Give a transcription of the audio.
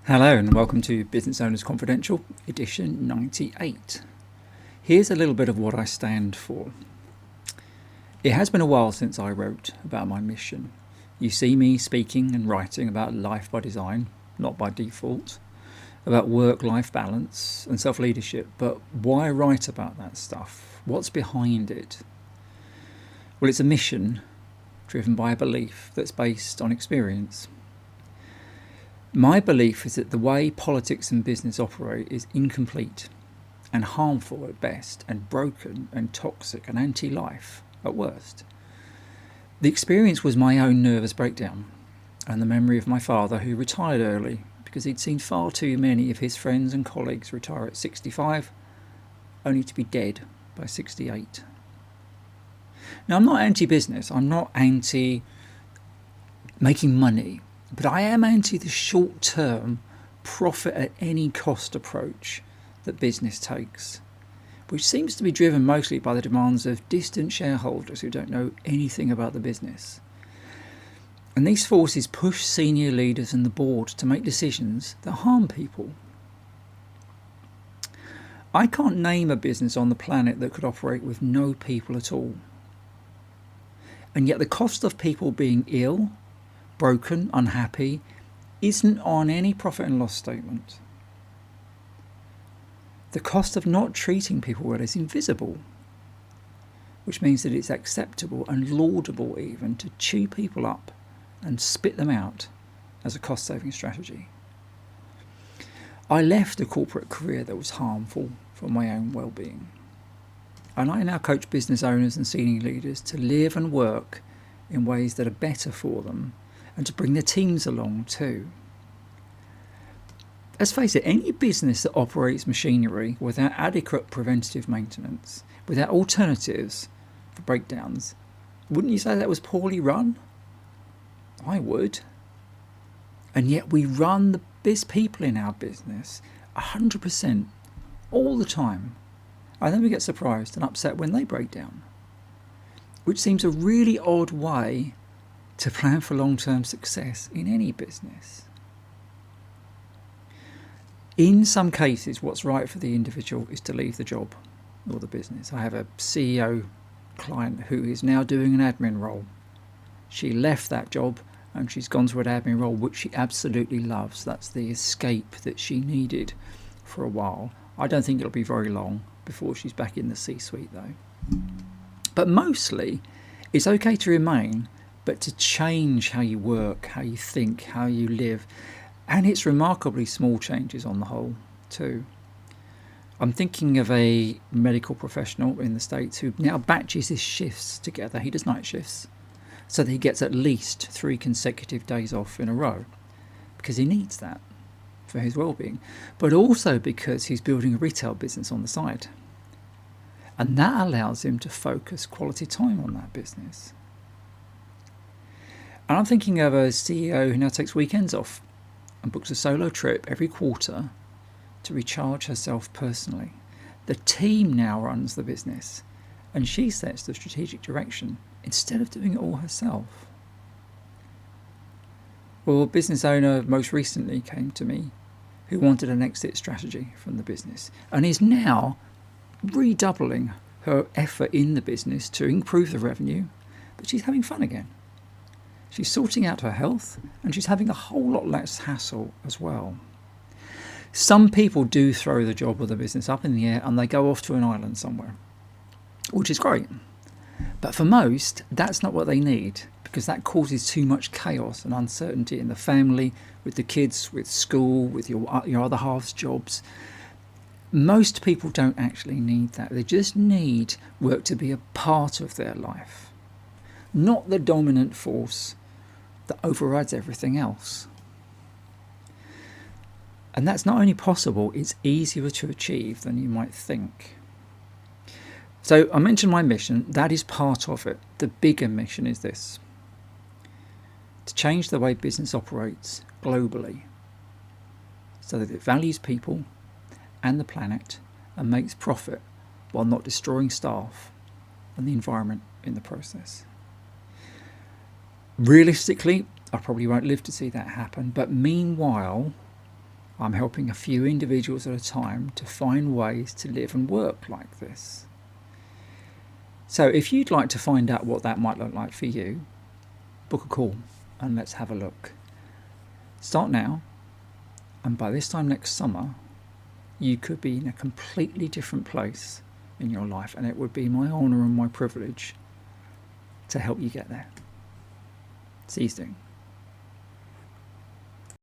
Hello and welcome to Business Owners Confidential, edition 98. Here's a little bit of what I stand for. It has been a while since I wrote about my mission. You see me speaking and writing about life by design, not by default, about work-life balance and self-leadership, but why write about that stuff? What's behind it? Well, it's a mission driven by a belief that's based on experience. My belief is that the way politics and business operate is incomplete and harmful at best, and broken and toxic and anti-life at worst. The experience was my own nervous breakdown and the memory of my father, who retired early because he'd seen far too many of his friends and colleagues retire at 65, only to be dead by 68. Now, I'm not anti-business, I'm not anti-making money, but I am anti the short-term profit at any cost approach that business takes, which seems to be driven mostly by the demands of distant shareholders who don't know anything about the business. And these forces push senior leaders and the board to make decisions that harm people. I can't name a business on the planet that could operate with no people at all. And yet the cost of people being ill, broken, unhappy, isn't on any profit and loss statement. The cost of not treating people well is invisible, which means that it's acceptable and laudable even to chew people up and spit them out as a cost-saving strategy. I left a corporate career that was harmful for my own well-being, and I now coach business owners and senior leaders to live and work in ways that are better for them, and to bring their teams along too. Let's face it, any business that operates machinery without adequate preventative maintenance, without alternatives for breakdowns, wouldn't you say that was poorly run? I would. And yet we run the best people in our business 100% all the time. And then we get surprised and upset when they break down, which seems a really odd way to plan for long-term success in any business. In some cases, what's right for the individual is to leave the job or the business. I have a CEO client who is now doing an admin role. She left that job and she's gone to an admin role which she absolutely loves. That's the escape that she needed for a while. I don't think it'll be very long before she's back in the C-suite though. But mostly, it's okay to remain, but to change how you work, how you think, how you live. And it's remarkably small changes on the whole, too. I'm thinking of a medical professional in the States who now batches his shifts together. He does night shifts, so that he gets at least 3 consecutive days off in a row, because he needs that for his well-being, but also because he's building a retail business on the side. And that allows him to focus quality time on that business. And I'm thinking of a CEO who now takes weekends off and books a solo trip every quarter to recharge herself personally. The team now runs the business and she sets the strategic direction instead of doing it all herself. Well, a business owner most recently came to me who wanted an exit strategy from the business and is now redoubling her effort in the business to improve the revenue, but she's having fun again. She's sorting out her health and she's having a whole lot less hassle as well. Some people do throw the job or the business up in the air and they go off to an island somewhere, which is great. But for most, that's not what they need, because that causes too much chaos and uncertainty in the family, with the kids, with school, with your other half's jobs. Most people don't actually need that. They just need work to be a part of their life, not the dominant force that overrides everything else. And that's not only possible, it's easier to achieve than you might think. So I mentioned my mission, that is part of it. The bigger mission is this: to change the way business operates globally so that it values people and the planet and makes profit while not destroying staff and the environment in the process. Realistically, I probably won't live to see that happen, but meanwhile, I'm helping a few individuals at a time to find ways to live and work like this. So if you'd like to find out what that might look like for you, book a call and let's have a look. Start now, and by this time next summer, you could be in a completely different place in your life, and it would be my honour and my privilege to help you get there. See you soon.